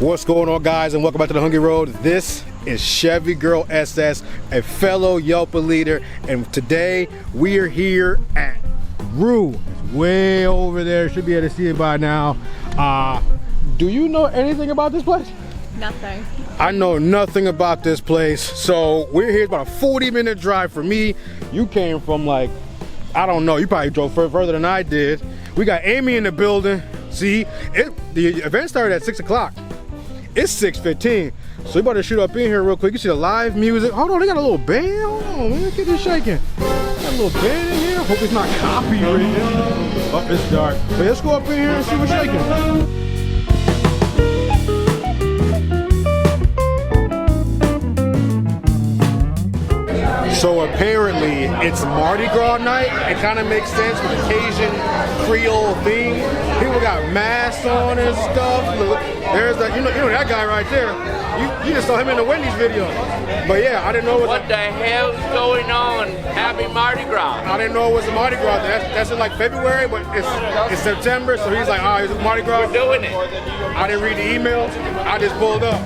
What's going on, guys, and welcome back to the Hungry Road. This is Chevy Girl SS, a fellow Yelper leader, and today we are here at Roux. It's way over there. Should be able to see it by now. Do you know anything about this place? Nothing. I know nothing about this place. So we're here. It's about a 40-minute drive for me. You came from, like, I don't know, you probably drove further than I did. We got Amy in the building. See, the event started at 6 o'clock. It's 6:15. So we about to shoot up in here real quick. You see the live music. Hold on, they got a little band. Hold on, man, get this shaking. Got a little band in here. Hope it's not copyrighted. Oh, it's dark. But let's go up in here and see what's shaking. So apparently it's Mardi Gras night. It kind of makes sense with the Cajun Creole theme. People got masks on and stuff. Look, there's that, you know that guy right there. You just saw him in the Wendy's video. But yeah, I didn't know what the hell's going on. Happy Mardi Gras. I didn't know it was a Mardi Gras. That's in like February, but it's September. So he's like, oh, it's Mardi Gras. We're doing it. I didn't read the emails. I just pulled up.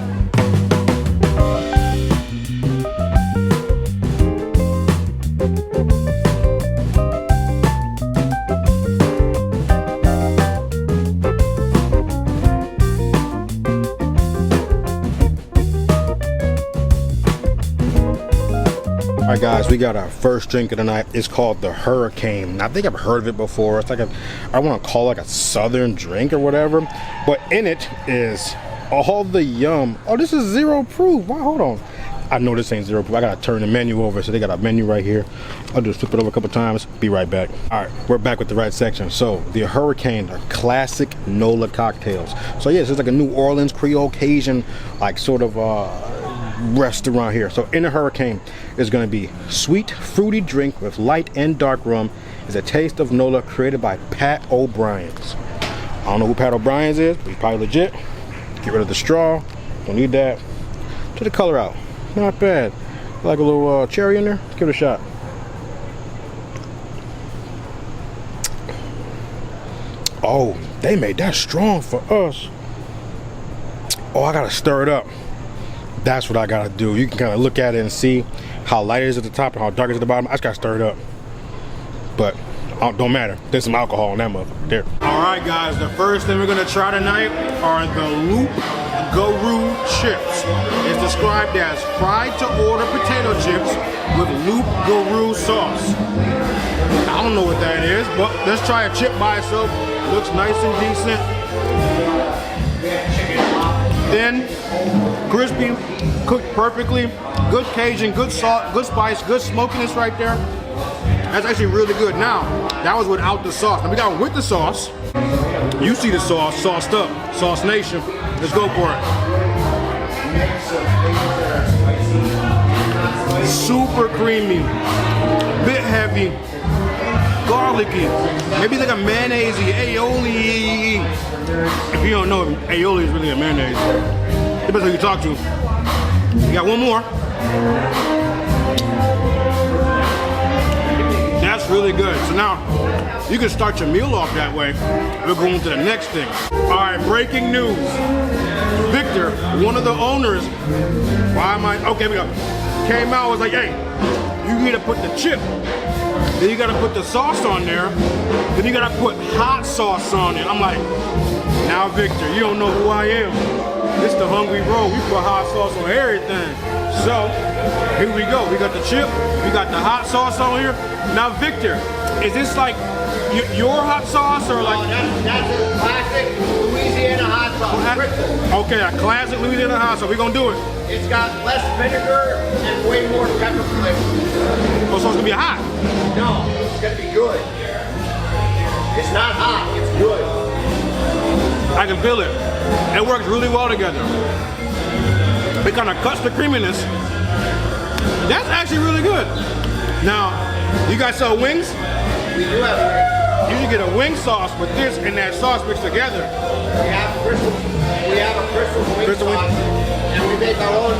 All right, guys, we got our first drink of the night. It's called the Hurricane. I think I've heard of it before. It's like I want to call it like a southern drink or whatever. But in it is all the yum. Oh, this is 0 proof. Wow, hold on. I know this ain't 0 proof. I got to turn the menu over. So they got a menu right here. I'll just flip it over a couple times. Be right back. All right, we're back with the right section. So the Hurricane are classic NOLA cocktails. So yeah, it's just like a New Orleans Creole Cajun, like sort of restaurant here. So in the Hurricane is going to be sweet fruity drink with light and dark rum. Is a taste of NOLA created by Pat O'Brien's. I don't know who Pat O'Brien's is, but he's probably legit. Get rid of the straw. Don't need that. Check the color out. Not bad. Like a little cherry in there. Let's give it a shot. Oh, they made that strong for us. Oh, I gotta stir it up. That's what I gotta do. You can kind of look at it and see how light it is at the top and how dark it is at the bottom. I just gotta stir it up. But don't matter. There's some alcohol in that motherfucker there. All right, guys. The first thing we're gonna try tonight are the Loup Garou chips. It's described as fried to order potato chips with Loup Garou sauce. I don't know what that is, but let's try a chip by itself. Looks nice and decent. Thin, crispy, cooked perfectly. Good Cajun, good salt, good spice, good smokiness right there. That's actually really good. Now, that was without the sauce. Now we got with the sauce. You see the sauce, sauced up. Sauce Nation. Let's go for it. Super creamy, bit heavy, garlicky, maybe like a mayonnaise-y, aioli. If you don't know, aioli is really a mayonnaise. Depends who you talk to. We got one more. That's really good. So now, you can start your meal off that way. We're going to the next thing. All right, breaking news. Victor, one of the owners, okay, we go. Came out, was like, hey, you need to put the chip, then you gotta put the sauce on there, then you gotta put hot sauce on it. I'm like, now Victor, you don't know who I am. This the Hungry Road. We put hot sauce on everything. So, here we go. We got the chip, we got the hot sauce on here. Now Victor, is this like your hot sauce or like? That's a classic Louisiana hot sauce. Okay, a classic Louisiana hot sauce. We're gonna do it. It's got less vinegar and way more pepper flavor. Oh, so it's gonna be hot? No, it's gonna be good. It's not hot, it's good. I can feel it. It works really well together. It kind of cuts the creaminess. That's actually really good. Now, you guys sell wings? We do have wings. You can get a wing sauce with this and that sauce mixed together. We have a Crystal wing sauce, and we make our own.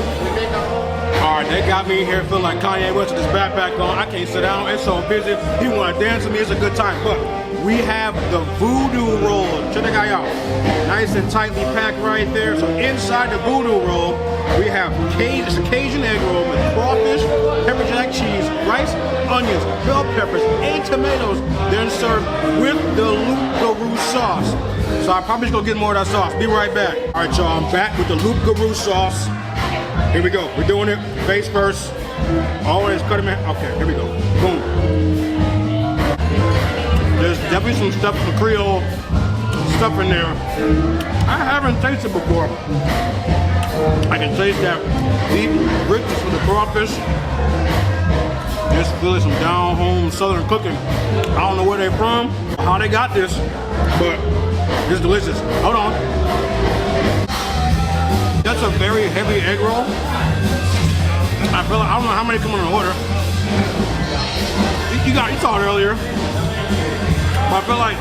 All right, they got me here feeling like Kanye West with his backpack on. I can't sit down. It's so busy. He want to dance with me. It's a good time. But we have the Voodoo Rolls. Check that guy out. Nice and tightly packed right there. So inside the Voodoo Roll, we have Cajun egg roll with crawfish, pepper jack cheese, rice, onions, bell peppers, and tomatoes. Then served with the Loup Garou sauce. So I'm probably just gonna get more of that sauce. Be right back. All right, y'all, I'm back with the Loup Garou sauce. Here we go. We're doing it face first. Always cut them in. Okay, here we go. Boom. There's definitely some stuff, some Creole stuff in there. I haven't tasted before. I can taste that deep richness from the crawfish. Just feeling some down home southern cooking. I don't know where they're from, how they got this, but it's delicious. Hold on. That's a very heavy egg roll. I feel like, I don't know how many come on the order. You saw it earlier. But I feel like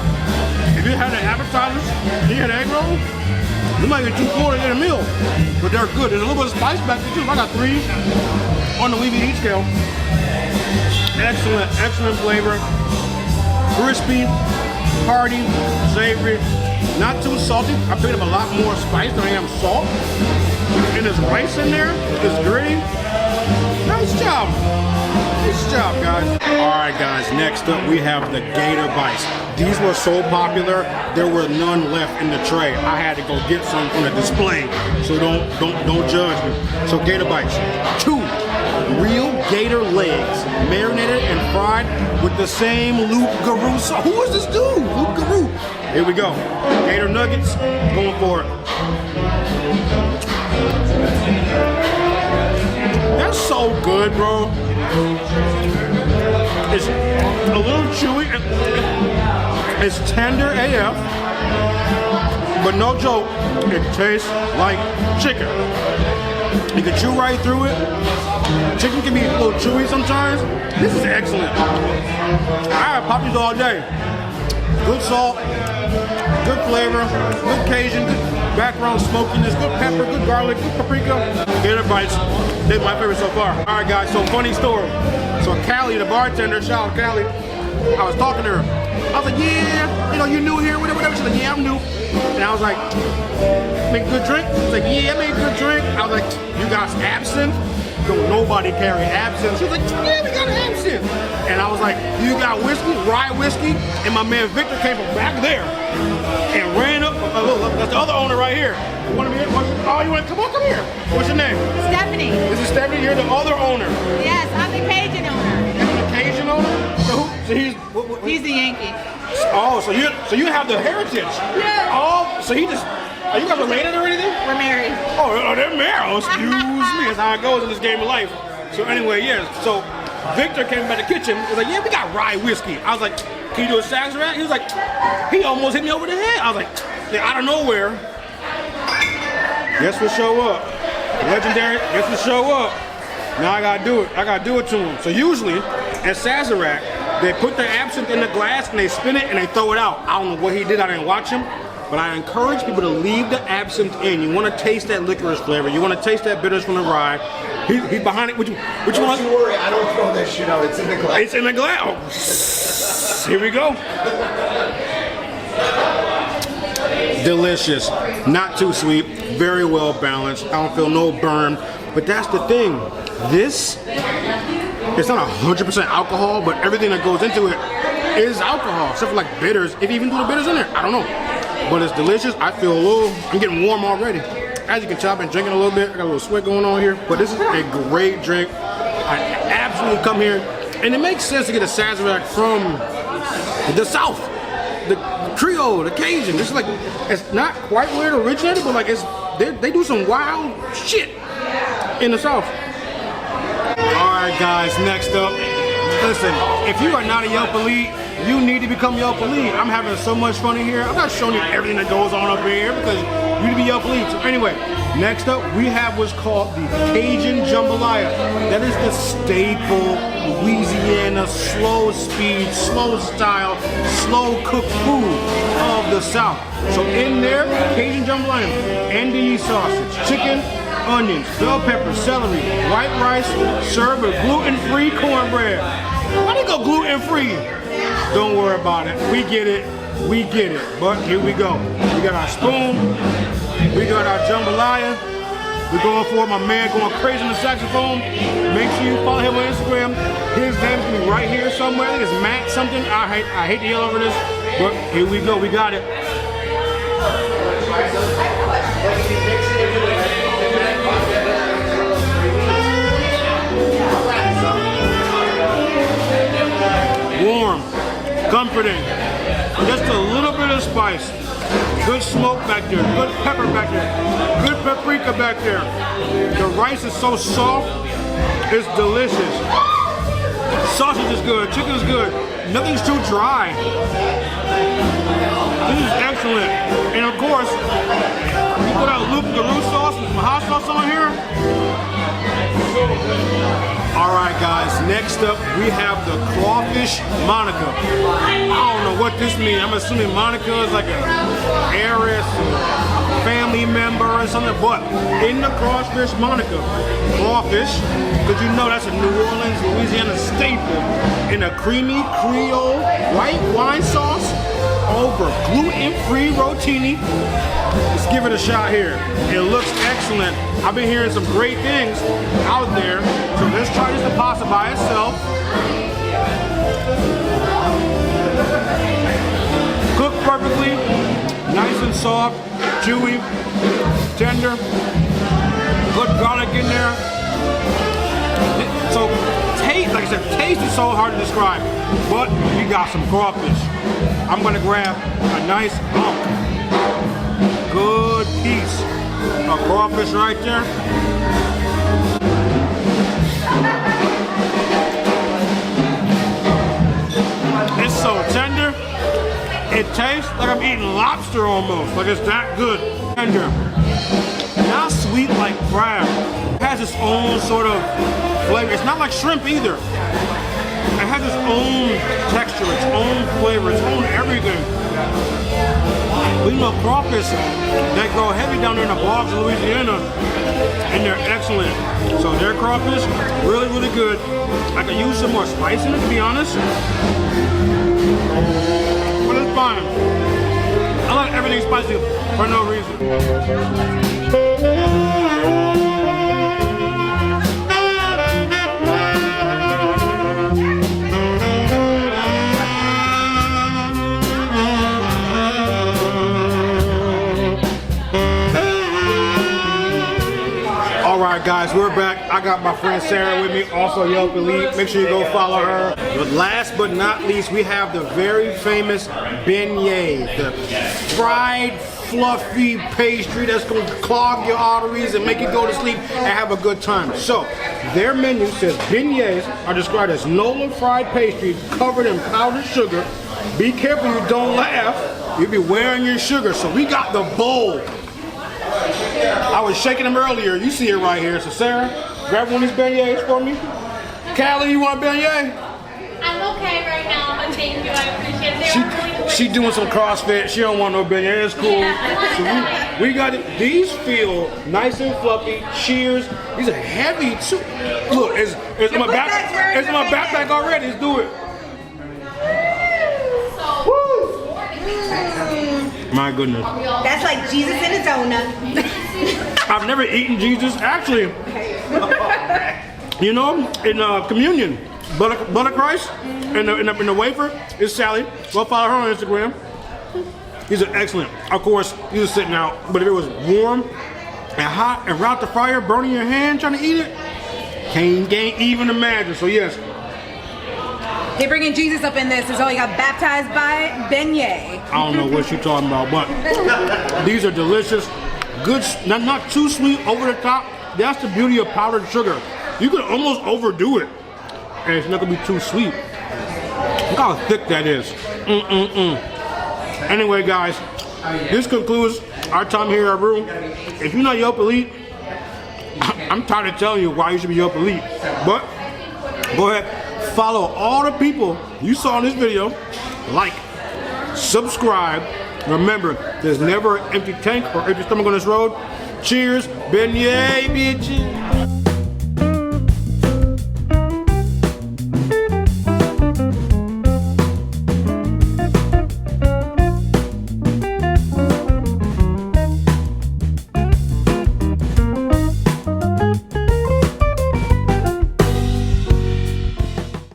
if you had the appetizers, you had an egg roll, you might get 2 full to get a meal. But they're good. There's a little bit of spice back there too. I got 3 on the Louisiana scale. Excellent, excellent flavor. Crispy, hearty, savory, not too salty. I picked up a lot more spice than I am salt. And there's rice in there. It's gritty. Nice job. Nice job, guys. All right, guys. Next up, we have the Gator Bites. These were so popular, there were none left in the tray. I had to go get some from the display. So don't judge me. So Gator Bites, 2 real gator legs, marinated and fried with the same Loup Garou sauce. Who is this dude? Loup Garou. Here we go. Gator nuggets, going for it. That's so good, bro. It's a little chewy. It's tender AF, but no joke, it tastes like chicken. You can chew right through it. Chicken can be a little chewy sometimes. This is excellent. I have Poppies all day. Good salt, good flavor, good Cajun, good background smokiness, good pepper, good garlic, good paprika. Gator Bites, they're my favorite so far. All right, guys, so funny story. So Callie, the bartender, shout out Callie, I was talking to her. I was like, yeah, you know, you new here, whatever. She's like, yeah, I'm new. And I was like, make a good drink? She's like, yeah, I made a good drink. I was like, you guys absinthe? Don't nobody carry absinthe. She was like, yeah, we got absinthe. And I was like, you got whiskey, rye whiskey? And my man Victor came from back there and ran up. Look, that's the other owner right here. You want to be here? Oh, you want to come on? Come here. What's your name? Stephanie. This is Stephanie. You're the other owner. Yes, I'm the Cajun owner. You're the Cajun owner? So he's He's the Yankee. Oh, so you have the heritage. Yeah. Oh, so he just. Are you guys related or anything? We're married. Oh, they're married. Oh, excuse me. That's how it goes in this game of life. So anyway, yeah. So Victor came by the kitchen. He was like, yeah, we got rye whiskey. I was like, can you do a Sazerac? He was like, he almost hit me over the head. I was like, out of nowhere. Guess what show up? Legendary. Guess what show up? Now I gotta do it. I gotta do it to him. So usually at Sazerac, they put the absinthe in the glass and they spin it and they throw it out. I don't know what he did. I didn't watch him. But I encourage people to leave the absinthe in. You want to taste that licorice flavor. You want to taste that bitters from the rye. He's behind it. Which one? Don't you worry, I don't throw that shit out. It's in the glass. It's in the glass. Oh. Here we go. Delicious. Not too sweet. Very well balanced. I don't feel no burn. But that's the thing. This, it's not 100% alcohol, but everything that goes into it is alcohol. Except for like bitters. If you even do the bitters in there, I don't know. But it's delicious. I feel a little, I'm getting warm already. As you can tell, I've been drinking a little bit. I got a little sweat going on here. But this is a great drink. I absolutely come here. And it makes sense to get a Sazerac from the South. The Creole, the Cajun. This is like, it's not quite where it originated, but like they do some wild shit in the South. All right, guys, next up. Listen, if you are not a Yelp Elite, you need to become Yelp Elite. I'm having so much fun in here. I'm not showing you everything that goes on up here because you need to be Yelp Elite. So anyway, next up we have what's called the Cajun Jambalaya. That is the staple Louisiana slow speed, slow style, slow cooked food of the South. So in there, Cajun Jambalaya, NDE sausage, chicken, onions, bell pepper, celery, white rice, served with gluten-free cornbread. Why do you go gluten-free? Don't worry about it. We get it. We get it. But here we go. We got our spoon. We got our jambalaya. We're going for it. My man going crazy on the saxophone. Make sure you follow him on Instagram. His name's gonna be right here somewhere. I think it's Matt something. I hate to yell over this, but here we go. We got it. Warm, comforting, just a little bit of spice. Good smoke back there, good pepper back there, good paprika back there. The rice is so soft, it's delicious. Sausage is good, chicken is good, nothing's too dry. This is excellent. And of course, you put out Loup Garou sauce with some hot sauce on here. Alright guys, next up we have the Crawfish Monica. I don't know what this means. I'm assuming Monica is like an heiress, or family member or something, but in the Crawfish Monica, crawfish, because you know that's a New Orleans, Louisiana staple, in a creamy Creole white wine sauce over gluten-free rotini. Let's give it a shot here. It looks excellent. I've been hearing some great things out there, so let's try this pasta by itself. Cooked perfectly, nice and soft, chewy, tender, good garlic in there. So taste, like I said, taste is so hard to describe, but we got some crawfish. I'm gonna grab a nice good piece of crawfish right there. It's so tender. It tastes like I'm eating lobster almost. Like it's that good. Tender. Not sweet like crab. It has its own sort of flavor. It's not like shrimp either. It has its own texture, its own flavor, its own everything. But you know, crawfish, they go heavy down there in the bogs of Louisiana, and they're excellent. So their crawfish, really, really good. I could use some more spice in it, to be honest. But it's fine. I like everything spicy for no reason. Alright guys, we're back. I got my friend Sarah with me, also Yelp Elite. Make sure you go follow her. But last but not least, we have the very famous beignets, the fried, fluffy pastry that's going to clog your arteries and make you go to sleep and have a good time. So, their menu says beignets are described as Nola fried pastry covered in powdered sugar. Be careful you don't laugh, you'll be wearing your sugar. So we got the bowl. I was shaking them earlier. You see it right here. So Sarah, grab one of these beignets for me. Callie, you want a beignet? I'm okay right now, but thank you. I appreciate it. She doing some CrossFit. She don't want no beignet. It's cool. Yeah, so we got it. These feel nice and fluffy. Cheers. These are heavy too. Look, it's in my backpack. It's in my backpack already. Let's do it. My goodness. That's like Jesus in a donut. I've never eaten Jesus. Actually, you know, in communion, butter Christ, in the wafer is Sally. Go follow her on Instagram. These are excellent. Of course, these are sitting out, but if it was warm and hot and right out the fryer, burning your hand trying to eat it, can't even imagine. So yes. They're bringing Jesus up in this, so he got baptized by beignet. I don't know what you're talking about, but these are delicious. Good, not too sweet, over the top. That's the beauty of powdered sugar. You can almost overdo it, and it's not gonna be too sweet. Look how thick that is. Anyway, guys, this concludes our time here at Roux. If you're not Yelp Elite, I'm tired of telling you why you should be Yelp Elite. But go ahead. Follow all the people you saw in this video, like, subscribe. Remember, there's never an empty tank or empty stomach on this road. Cheers, beignet, bitches.